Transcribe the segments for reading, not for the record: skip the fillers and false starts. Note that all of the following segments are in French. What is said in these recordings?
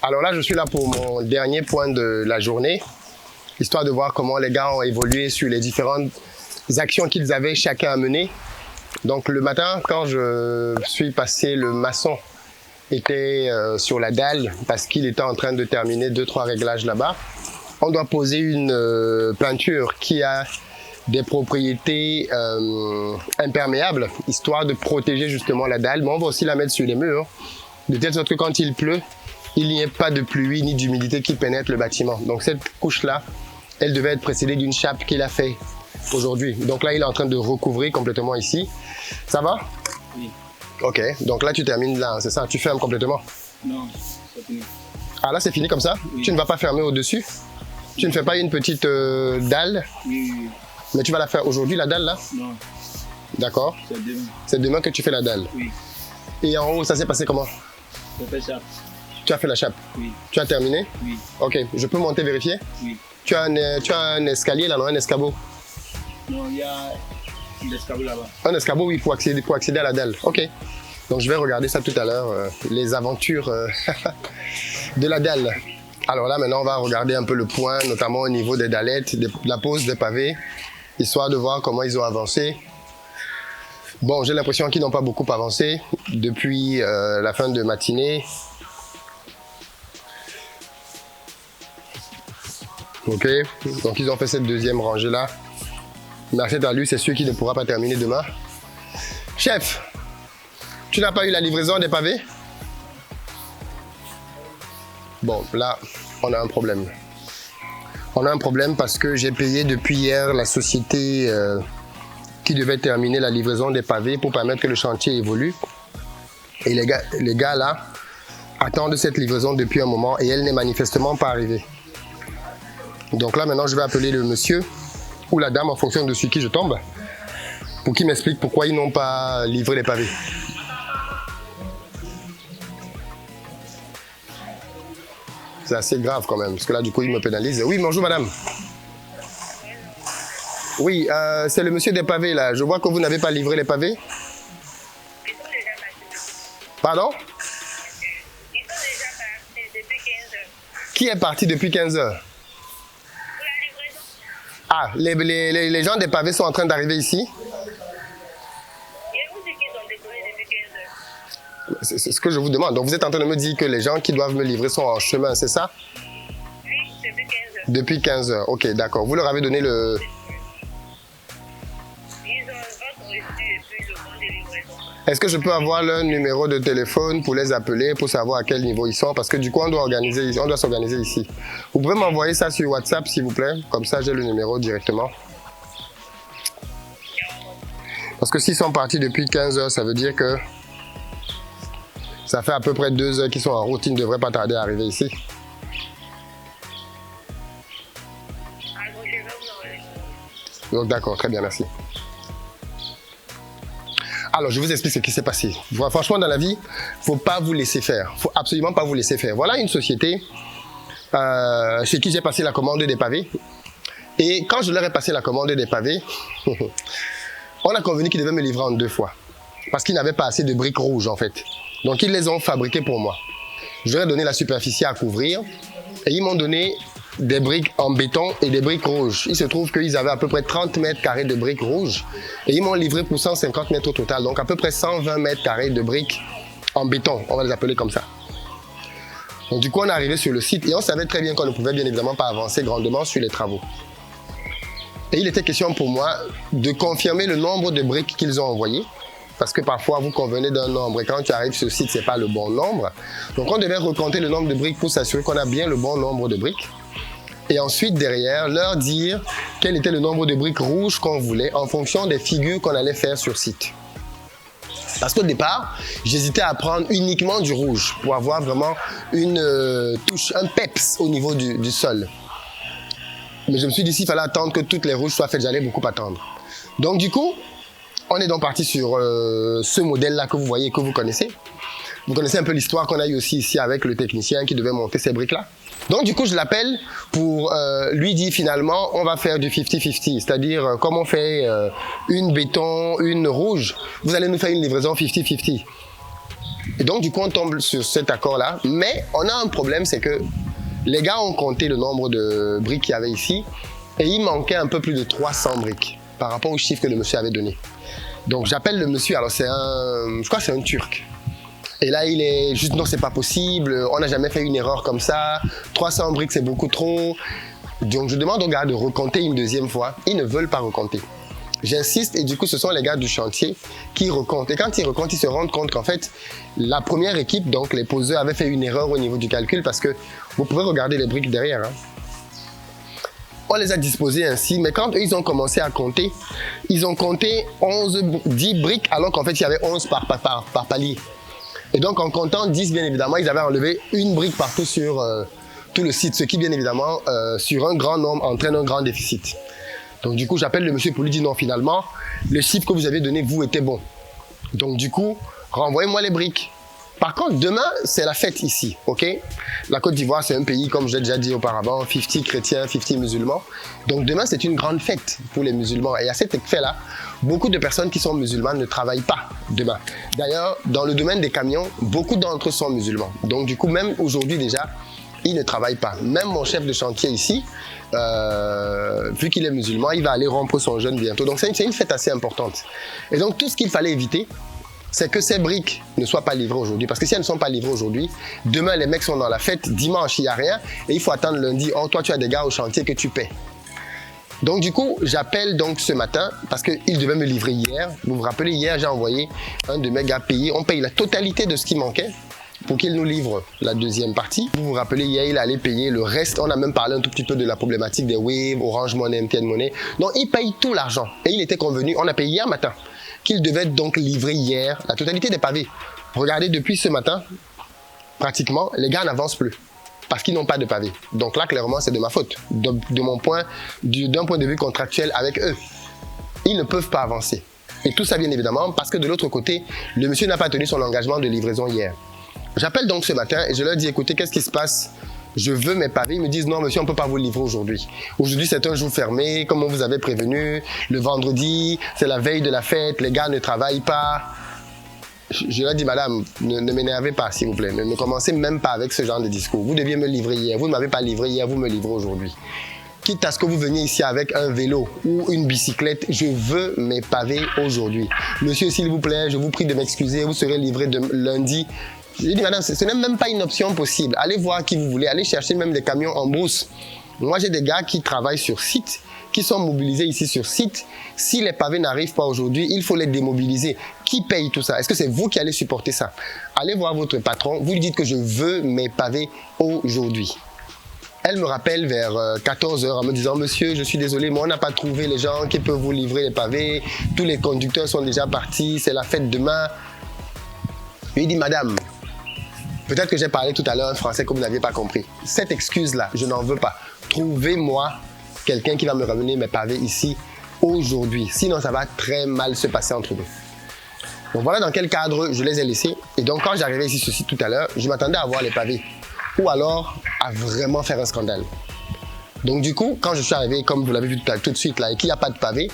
Alors là, je suis là pour mon dernier point de la journée, histoire de voir comment les gars ont évolué sur les différentes actions qu'ils avaient chacun à mener. Donc le matin, quand je suis passé, le maçon était sur la dalle parce qu'il était en train de terminer 2-3 réglages là-bas. On doit poser une peinture qui a des propriétés imperméables, histoire de protéger justement la dalle. Mais on va aussi la mettre sur les murs, de telle sorte que quand il pleut, il n'y ait pas de pluie ni d'humidité qui pénètre le bâtiment. Donc cette couche-là, elle devait être précédée d'une chape qu'il a fait aujourd'hui. Donc là, il est en train de recouvrir complètement ici. Ça va? Oui. Ok, donc là tu termines là, c'est ça? Tu fermes complètement? Non, c'est fini. Ah là c'est fini comme ça? Oui. Tu ne vas pas fermer au-dessus? Tu ne fais pas une petite dalle? Oui. Mais tu vas la faire aujourd'hui la dalle là? Non, D'accord. c'est demain. C'est demain que tu fais la dalle. Oui. Et en haut, ça s'est passé comment? Je fais ça. Tu as fait la chape? Oui. Tu as terminé? Oui. Ok, je peux monter vérifier? Oui. Tu as un escalier là, non? Un escabeau? Non, il y a l'escabeau là-bas. Un escabeau, oui, pour accéder à la dalle. Ok. Donc je vais regarder ça tout à l'heure, les aventures de la dalle. Alors là, maintenant, on va regarder un peu le point, notamment au niveau des dallettes, de la pose des pavés, histoire de voir comment ils ont avancé. Bon, j'ai l'impression qu'ils n'ont pas beaucoup avancé depuis la fin de matinée. Ok, donc ils ont fait cette deuxième rangée-là. Merci à lui, c'est sûr qu'il ne pourra pas terminer demain. Chef, tu n'as pas eu la livraison des pavés? Bon, là, on a un problème. On a un problème parce que j'ai payé depuis hier la société qui devait terminer la livraison des pavés pour permettre que le chantier évolue. Et les gars là attendent cette livraison depuis un moment et elle n'est manifestement pas arrivée. Donc là, maintenant, je vais appeler le monsieur ou la dame en fonction de sur qui je tombe pour qu'il m'explique pourquoi ils n'ont pas livré les pavés. C'est assez grave quand même, parce que là, du coup, ils me pénalisent. Oui, bonjour madame. Oui, c'est le monsieur des pavés là. Je vois que vous n'avez pas livré les pavés. Pardon? Ils sont déjà partis depuis 15 heures. Qui est parti depuis 15 heures? Pour la livraison, Ah, les gens des pavés sont en train d'arriver ici. je vous dis qu'ils ont décollé depuis 15 heures. C'est ce que je vous demande. Donc vous êtes en train de me dire que les gens qui doivent me livrer sont en chemin, c'est ça? Oui, depuis 15 heures. Depuis 15 heures. Ok, d'accord. Vous leur avez donné le... Ils ont votre reçu et puis le bon de livraison. Est-ce que je peux avoir leur numéro de téléphone pour les appeler, pour savoir à quel niveau ils sont? Parce que du coup, on doit s'organiser ici. Vous pouvez m'envoyer ça sur WhatsApp, s'il vous plaît? Comme ça, j'ai le numéro directement. Parce que s'ils sont partis depuis 15 heures, ça veut dire que ça fait à peu près 2 heures qu'ils sont en route. Ils ne devraient pas tarder à arriver ici. Alors, je vais vous envoyer. Donc d'accord, très bien, merci. Alors, je vous explique ce qui s'est passé. Franchement, dans la vie, il ne faut pas vous laisser faire. Il ne faut absolument pas vous laisser faire. Voilà une société chez qui j'ai passé la commande des pavés. Et quand je leur ai passé la commande des pavés, on a convenu qu'ils devaient me livrer en 2 fois. Parce qu'ils n'avaient pas assez de briques rouges, en fait. Donc, ils les ont fabriquées pour moi. Je leur ai donné la superficie à couvrir. Et ils m'ont donné des briques en béton et des briques rouges. Il se trouve qu'ils avaient à peu près 30 mètres carrés de briques rouges et ils m'ont livré pour 150 mètres au total, donc à peu près 120 mètres carrés de briques en béton, on va les appeler comme ça. Donc du coup, on est arrivé sur le site et on savait très bien qu'on ne pouvait bien évidemment pas avancer grandement sur les travaux. Et il était question pour moi de confirmer le nombre de briques qu'ils ont envoyées, parce que parfois vous convenez d'un nombre et quand tu arrives sur le site, ce n'est pas le bon nombre. Donc on devait recompter le nombre de briques pour s'assurer qu'on a bien le bon nombre de briques. Et ensuite, derrière, leur dire quel était le nombre de briques rouges qu'on voulait en fonction des figures qu'on allait faire sur site. Parce qu'au départ, j'hésitais à prendre uniquement du rouge pour avoir vraiment une touche, un peps au niveau du sol. Mais je me suis dit, s'il fallait attendre que toutes les rouges soient faites, j'allais beaucoup attendre. Donc du coup, on est donc parti sur ce modèle-là que vous voyez et que vous connaissez. Vous connaissez un peu l'histoire qu'on a eu aussi ici avec le technicien qui devait monter ces briques-là. Donc du coup, je l'appelle pour lui dire finalement, on va faire du 50-50, c'est-à-dire comme on fait une béton, une rouge, vous allez nous faire une livraison 50-50. Et donc du coup, on tombe sur cet accord-là, mais on a un problème, c'est que les gars ont compté le nombre de briques qu'il y avait ici et il manquait un peu plus de 300 briques par rapport au chiffre que le monsieur avait donné. Donc j'appelle le monsieur, alors je crois que c'est un Turc. Et là, il est juste, non, c'est pas possible, on n'a jamais fait une erreur comme ça, 300 briques, c'est beaucoup trop. Donc, je demande aux gars de recompter une deuxième fois. Ils ne veulent pas recompter. J'insiste, et du coup, ce sont les gars du chantier qui recomptent. Et quand ils recomptent, ils se rendent compte qu'en fait, la première équipe, donc les poseurs, avaient fait une erreur au niveau du calcul parce que vous pouvez regarder les briques derrière. Hein. On les a disposées ainsi, mais quand eux, ils ont commencé à compter, ils ont compté 10 briques, alors qu'en fait, il y avait 11 par palier. Et donc, en comptant 10, bien évidemment, ils avaient enlevé une brique partout sur tout le site, ce qui, bien évidemment, sur un grand nombre, entraîne un grand déficit. Donc, du coup, j'appelle le monsieur pour lui dire non, finalement, le chiffre que vous avez donné, vous, était bon. Donc, du coup, renvoyez-moi les briques. Par contre, demain, c'est la fête ici, ok? La Côte d'Ivoire, c'est un pays, comme je l'ai déjà dit auparavant, 50 chrétiens, 50 musulmans. Donc, demain, c'est une grande fête pour les musulmans. Et à cet effet-là, beaucoup de personnes qui sont musulmanes ne travaillent pas demain. D'ailleurs, dans le domaine des camions, beaucoup d'entre eux sont musulmans. Donc, du coup, même aujourd'hui déjà, ils ne travaillent pas. Même mon chef de chantier ici, vu qu'il est musulman, il va aller rompre son jeûne bientôt. Donc, c'est une fête assez importante. Et donc, tout ce qu'il fallait éviter, c'est que ces briques ne soient pas livrées aujourd'hui. Parce que si elles ne sont pas livrées aujourd'hui, demain, les mecs sont dans la fête, dimanche, il n'y a rien, et il faut attendre lundi. Oh, toi, tu as des gars au chantier que tu paies. Donc, du coup, j'appelle donc ce matin, parce qu'il devait me livrer hier. Vous vous rappelez, hier, j'ai envoyé un de mes gars payer. On paye la totalité de ce qui manquait pour qu'il nous livre la deuxième partie. Vous vous rappelez, hier, il allait payer le reste. On a même parlé un tout petit peu de la problématique des Wave, Orange Money, MTN Money. Donc, il paye tout l'argent. Et il était convenu, on a payé hier matin, qu'il devait donc livrer hier la totalité des pavés. Regardez, depuis ce matin, pratiquement, les gars n'avancent plus parce qu'ils n'ont pas de pavés. Donc là, clairement, c'est de ma faute, d'un point de vue contractuel avec eux. Ils ne peuvent pas avancer. Et tout ça, bien évidemment, parce que de l'autre côté, le monsieur n'a pas tenu son engagement de livraison hier. J'appelle donc ce matin et je leur dis, écoutez, qu'est-ce qui se passe? Je veux mes pavés. Ils me disent, non, monsieur, on ne peut pas vous livrer aujourd'hui. Aujourd'hui, c'est un jour fermé, comme on vous avait prévenu. Le vendredi, c'est la veille de la fête, les gars ne travaillent pas. Je leur dis, madame, ne m'énervez pas, s'il vous plaît. Ne commencez même pas avec ce genre de discours. Vous deviez me livrer hier. Vous ne m'avez pas livré hier, vous me livrez aujourd'hui. Quitte à ce que vous veniez ici avec un vélo ou une bicyclette, je veux mes pavés aujourd'hui. Monsieur, s'il vous plaît, je vous prie de m'excuser, vous serez livré lundi. J'ai dit, madame, ce n'est même pas une option possible. Allez voir qui vous voulez, allez chercher même des camions en brousse. Moi, j'ai des gars qui travaillent sur site, qui sont mobilisés ici sur site. Si les pavés n'arrivent pas aujourd'hui, il faut les démobiliser. Qui paye tout ça? Est-ce que c'est vous qui allez supporter ça? Allez voir votre patron, vous lui dites que je veux mes pavés aujourd'hui. Elle me rappelle vers 14 h en me disant, monsieur, je suis désolé, mais on n'a pas trouvé les gens qui peuvent vous livrer les pavés. Tous les conducteurs sont déjà partis, c'est la fête demain. Je lui dis, madame, peut-être que j'ai parlé tout à l'heure en français que vous n'aviez pas compris. Cette excuse-là, je n'en veux pas. Trouvez-moi quelqu'un qui va me ramener mes pavés ici aujourd'hui. Sinon, ça va très mal se passer entre nous. Donc voilà dans quel cadre je les ai laissés. Et donc quand j'arrivais ici sur site tout à l'heure, je m'attendais à voir les pavés. Ou alors à vraiment faire un scandale. Donc du coup, quand je suis arrivé, comme vous l'avez vu tout de suite là, et qu'il n'y a pas de pavés,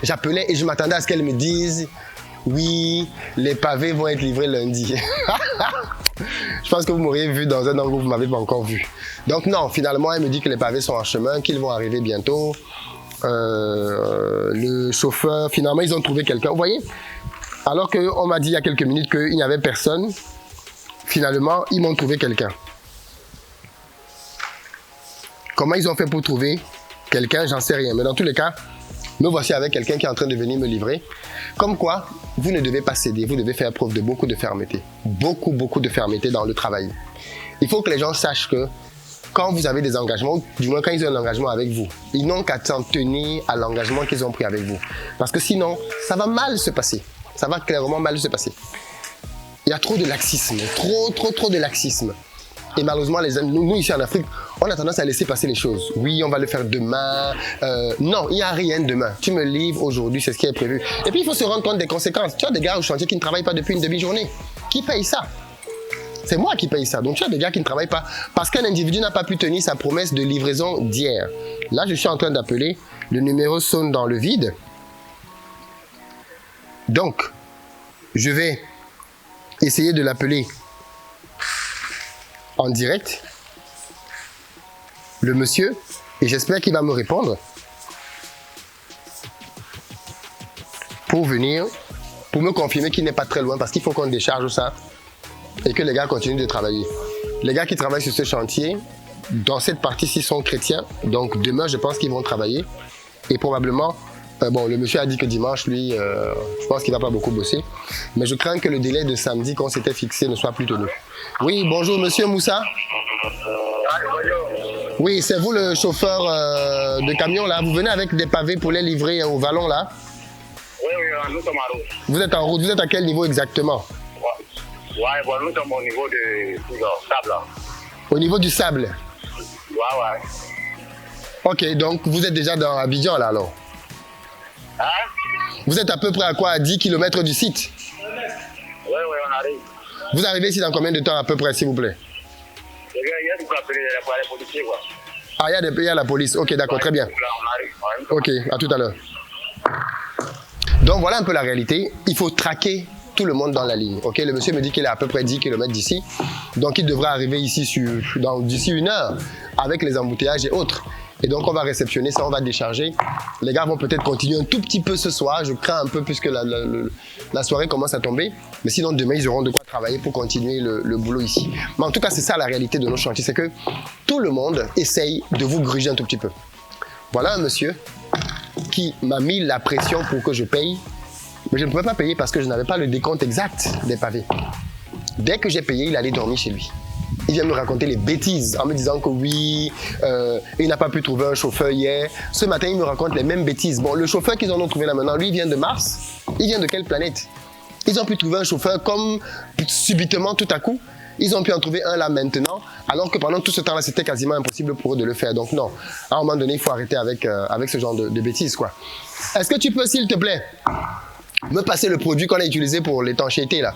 j'appelais et je m'attendais à ce qu'elle me dise « Oui, les pavés vont être livrés lundi. » Je pense que vous m'auriez vu dans un angle où vous ne m'avez pas encore vu. Donc non, finalement, elle me dit que les pavés sont en chemin, qu'ils vont arriver bientôt. Le chauffeur, finalement, ils ont trouvé quelqu'un. Vous voyez? Alors qu'on m'a dit il y a quelques minutes qu'il n'y avait personne, finalement, ils m'ont trouvé quelqu'un. Comment ils ont fait pour trouver quelqu'un, j'en sais rien. Mais dans tous les cas, me voici avec quelqu'un qui est en train de venir me livrer. Comme quoi, vous ne devez pas céder, vous devez faire preuve de beaucoup de fermeté. Beaucoup de fermeté dans le travail. Il faut que les gens sachent que quand vous avez des engagements, du moins quand ils ont un engagement avec vous, ils n'ont qu'à s'en tenir à l'engagement qu'ils ont pris avec vous. Parce que sinon, ça va mal se passer. Ça va clairement mal se passer. Il y a trop de laxisme, trop de laxisme. Et malheureusement, nous ici en Afrique, on a tendance à laisser passer les choses. Oui, on va le faire demain. Non, il n'y a rien demain. Tu me livres aujourd'hui, c'est ce qui est prévu. Et puis, il faut se rendre compte des conséquences. Tu as des gars au chantier qui ne travaillent pas depuis une demi-journée. Qui paye ça? C'est moi qui paye ça. Donc tu as des gars qui ne travaillent pas. Parce qu'un individu n'a pas pu tenir sa promesse de livraison d'hier. Là, je suis en train d'appeler. Le numéro sonne dans le vide. Donc, je vais essayer de l'appeler en direct. Le monsieur. Et j'espère qu'il va me répondre. Pour venir, pour me confirmer qu'il n'est pas très loin. Parce qu'il faut qu'on décharge ça. Et que les gars continuent de travailler. Les gars qui travaillent sur ce chantier, dans cette partie-ci, sont chrétiens. Donc demain, je pense qu'ils vont travailler. Et probablement, bon, le monsieur a dit que dimanche, lui, je pense qu'il ne va pas beaucoup bosser. Mais je crains que le délai de samedi qu'on s'était fixé ne soit plus tenu. Oui, bonjour, monsieur Moussa. Oui, c'est vous le chauffeur de camion, là. Vous venez avec des pavés pour les livrer au vallon, là. Oui, nous sommes en route. Vous êtes en route. Vous êtes à quel niveau exactement? Ouais, bon, nous sommes au niveau du sable. Là. Au niveau du sable? Ouais. Ok, donc vous êtes déjà dans Abidjan là alors? Hein? Vous êtes à peu près à quoi? À 10 km du site? Oui, on arrive. Vous arrivez ici dans combien de temps à peu près, s'il vous plaît? Il y a du coup appeler les policiers, quoi. Ah, il y a la police. Ok, d'accord, très bien. Là, on arrive. Ok, à tout à l'heure. Donc voilà un peu la réalité. Il faut traquer tout le monde dans la ligne. Ok, le monsieur me dit qu'il est à peu près 10 km d'ici. Donc il devrait arriver ici d'ici 1 heure avec les embouteillages et autres. Et donc on va réceptionner ça, on va décharger. Les gars vont peut-être continuer un tout petit peu ce soir. Je crains un peu puisque la soirée commence à tomber. Mais sinon demain ils auront de quoi travailler pour continuer le boulot ici. Mais en tout cas c'est ça la réalité de nos chantiers. C'est que tout le monde essaye de vous gruger un tout petit peu. Voilà un monsieur qui m'a mis la pression pour que je paye. Mais je ne pouvais pas payer parce que je n'avais pas le décompte exact des pavés. Dès que j'ai payé, il allait dormir chez lui. Il vient me raconter les bêtises en me disant que oui, il n'a pas pu trouver un chauffeur hier. Ce matin, il me raconte les mêmes bêtises. Bon, le chauffeur qu'ils en ont trouvé là maintenant, lui, il vient de Mars. Il vient de quelle planète? Ils ont pu trouver un chauffeur comme subitement, tout à coup. Ils ont pu en trouver un là maintenant, alors que pendant tout ce temps-là, c'était quasiment impossible pour eux de le faire. Donc non, à un moment donné, il faut arrêter avec ce genre de bêtises, quoi. Est-ce que tu peux, s'il te plaît, me passer le produit qu'on a utilisé pour l'étanchéité là?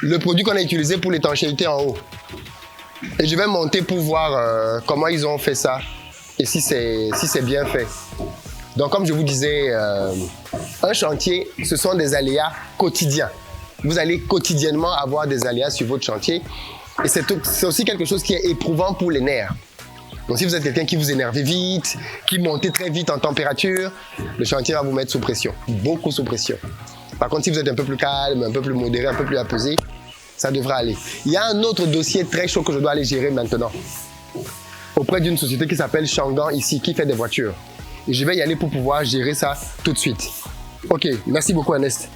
Le produit qu'on a utilisé pour l'étanchéité en haut. Et je vais monter pour voir comment ils ont fait ça et si c'est bien fait. Donc comme je vous disais, un chantier, ce sont des aléas quotidiens. Vous allez quotidiennement avoir des aléas sur votre chantier. Et c'est aussi quelque chose qui est éprouvant pour les nerfs. Donc si vous êtes quelqu'un qui vous énerve vite, qui monte très vite en température, le chantier va vous mettre sous pression, beaucoup sous pression. Par contre, si vous êtes un peu plus calme, un peu plus modéré, un peu plus apaisé, ça devrait aller. Il y a un autre dossier très chaud que je dois aller gérer maintenant. Auprès d'une société qui s'appelle Shangan ici, qui fait des voitures. Et je vais y aller pour pouvoir gérer ça tout de suite. Ok, merci beaucoup Ernest.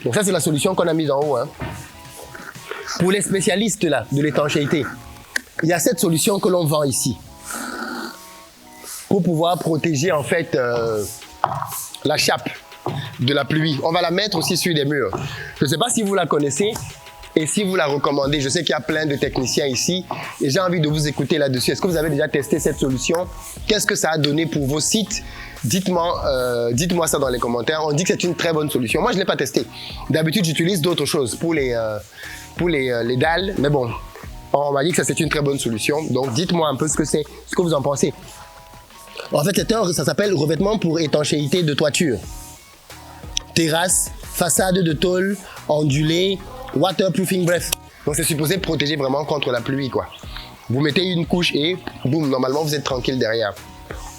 Donc ça c'est la solution qu'on a mise en haut. Hein. Pour les spécialistes là, de l'étanchéité, il y a cette solution que l'on vend ici. Pour pouvoir protéger en fait la chape de la pluie. On va la mettre aussi sur des murs. Je ne sais pas si vous la connaissez et si vous la recommandez. Je sais qu'il y a plein de techniciens ici et j'ai envie de vous écouter là-dessus. Est-ce que vous avez déjà testé cette solution? Qu'est-ce que ça a donné pour vos sites? Dites-moi ça dans les commentaires. On dit que c'est une très bonne solution. Moi, je ne l'ai pas testé. D'habitude, j'utilise d'autres choses pour les dalles. Mais bon, on m'a dit que ça c'est une très bonne solution. Donc, dites-moi un peu ce que vous en pensez. En fait, ça s'appelle revêtement pour étanchéité de toiture. Terrasse, façade de tôle, ondulée, waterproofing, bref. Donc c'est supposé protéger vraiment contre la pluie, quoi. Vous mettez une couche et boum, normalement vous êtes tranquille derrière.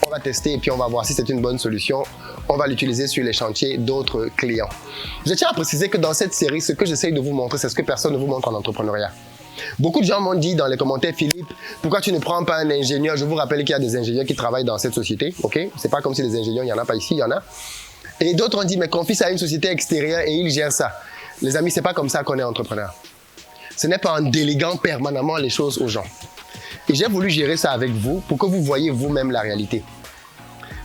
On va tester et puis on va voir si c'est une bonne solution. On va l'utiliser sur les chantiers d'autres clients. Je tiens à préciser que dans cette série, ce que j'essaye de vous montrer, c'est ce que personne ne vous montre en entrepreneuriat. Beaucoup de gens m'ont dit dans les commentaires, Philippe, pourquoi tu ne prends pas un ingénieur? Je vous rappelle qu'il y a des ingénieurs qui travaillent dans cette société, ok? C'est pas comme si les ingénieurs, il n'y en a pas ici, il y en a. Et d'autres ont dit, mais confie ça à une société extérieure et il gère ça. Les amis, c'est pas comme ça qu'on est entrepreneur. Ce n'est pas en déléguant permanemment les choses aux gens. Et j'ai voulu gérer ça avec vous pour que vous voyez vous-même la réalité.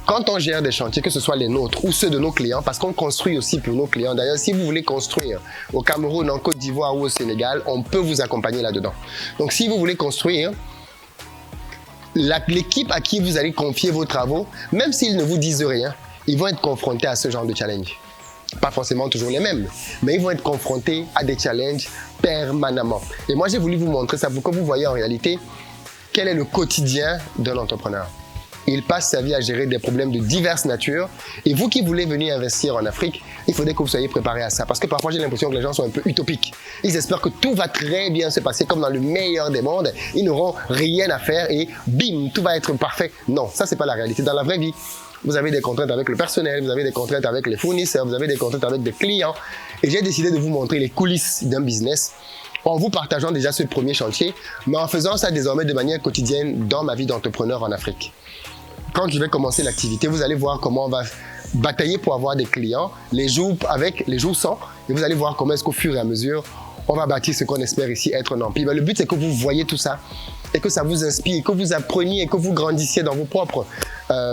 Quand on gère des chantiers, que ce soit les nôtres ou ceux de nos clients, parce qu'on construit aussi pour nos clients. D'ailleurs, si vous voulez construire au Cameroun, en Côte d'Ivoire ou au Sénégal, on peut vous accompagner là-dedans. Donc, si vous voulez construire, l'équipe à qui vous allez confier vos travaux, même s'ils ne vous disent rien, ils vont être confrontés à ce genre de challenge. Pas forcément toujours les mêmes, mais ils vont être confrontés à des challenges permanemment. Et moi, j'ai voulu vous montrer ça pour que vous voyez en réalité quel est le quotidien d'un entrepreneur. Il passe sa vie à gérer des problèmes de diverses natures. Et vous qui voulez venir investir en Afrique, il faudrait que vous soyez préparés à ça. Parce que parfois, j'ai l'impression que les gens sont un peu utopiques. Ils espèrent que tout va très bien se passer comme dans le meilleur des mondes. Ils n'auront rien à faire et bim, tout va être parfait. Non, ça, c'est pas la réalité. Dans la vraie vie, vous avez des contraintes avec le personnel, vous avez des contraintes avec les fournisseurs, vous avez des contraintes avec des clients. Et j'ai décidé de vous montrer les coulisses d'un business en vous partageant déjà ce premier chantier, mais en faisant ça désormais de manière quotidienne dans ma vie d'entrepreneur en Afrique. Quand je vais commencer l'activité, vous allez voir comment on va batailler pour avoir des clients, les jours avec, les jours sans, et vous allez voir comment est-ce qu'au fur et à mesure, on va bâtir ce qu'on espère ici être un empire. Mais le but, c'est que vous voyez tout ça et que ça vous inspire, que vous appreniez et que vous grandissiez dans vos propres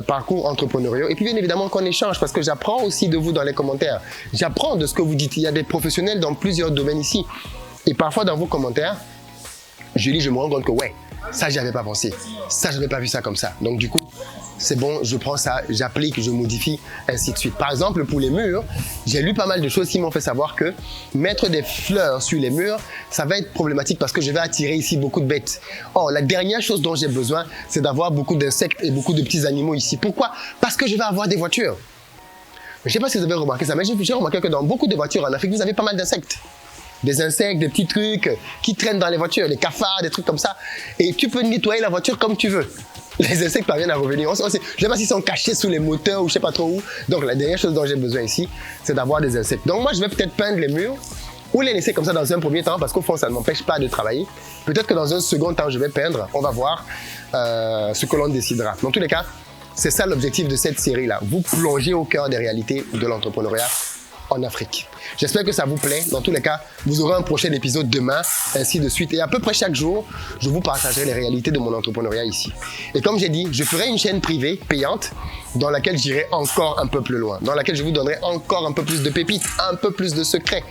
parcours entrepreneuriaux. Et puis, bien évidemment, qu'on échange parce que j'apprends aussi de vous dans les commentaires. J'apprends de ce que vous dites. Il y a des professionnels dans plusieurs domaines ici. Et parfois, dans vos commentaires, je lis, je me rends compte que, ouais, ça, j'y avais pas pensé. Ça, je n'avais pas vu ça comme ça. Donc, du coup, c'est bon, je prends ça, j'applique, je modifie, ainsi de suite. Par exemple, pour les murs, j'ai lu pas mal de choses qui m'ont fait savoir que mettre des fleurs sur les murs, ça va être problématique parce que je vais attirer ici beaucoup de bêtes. Or, la dernière chose dont j'ai besoin, c'est d'avoir beaucoup d'insectes et beaucoup de petits animaux ici. Pourquoi? Parce que je vais avoir des voitures. Je ne sais pas si vous avez remarqué ça, mais j'ai remarqué que dans beaucoup de voitures en Afrique, vous avez pas mal d'insectes. Des insectes, des petits trucs qui traînent dans les voitures, des cafards, des trucs comme ça. Et tu peux nettoyer la voiture comme tu veux. Les insectes parviennent à revenir. Je ne sais pas s'ils sont cachés sous les moteurs ou je ne sais pas trop où. Donc la dernière chose dont j'ai besoin ici, c'est d'avoir des insectes. Donc moi, je vais peut-être peindre les murs ou les laisser comme ça dans un premier temps parce qu'au fond, ça ne m'empêche pas de travailler. Peut-être que dans un second temps, je vais peindre. On va voir ce que l'on décidera. Dans tous les cas, c'est ça l'objectif de cette série-là. Vous plongez au cœur des réalités de l'entrepreneuriat en Afrique. J'espère que ça vous plaît. Dans tous les cas, vous aurez un prochain épisode demain, ainsi de suite. Et à peu près chaque jour, je vous partagerai les réalités de mon entrepreneuriat ici. Et comme j'ai dit, je ferai une chaîne privée, payante, dans laquelle j'irai encore un peu plus loin, dans laquelle je vous donnerai encore un peu plus de pépites, un peu plus de secrets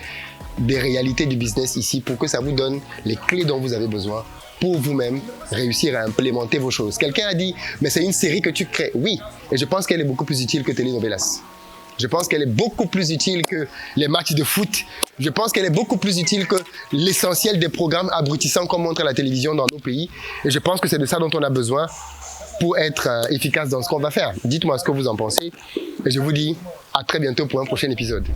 des réalités du business ici pour que ça vous donne les clés dont vous avez besoin pour vous-même réussir à implémenter vos choses. Quelqu'un a dit, mais c'est une série que tu crées. Oui, et je pense qu'elle est beaucoup plus utile que Telenovelas. Je pense qu'elle est beaucoup plus utile que les matchs de foot. Je pense qu'elle est beaucoup plus utile que l'essentiel des programmes abrutissants qu'on montre à la télévision dans nos pays. Et je pense que c'est de ça dont on a besoin pour être efficace dans ce qu'on va faire. Dites-moi ce que vous en pensez. Et je vous dis à très bientôt pour un prochain épisode.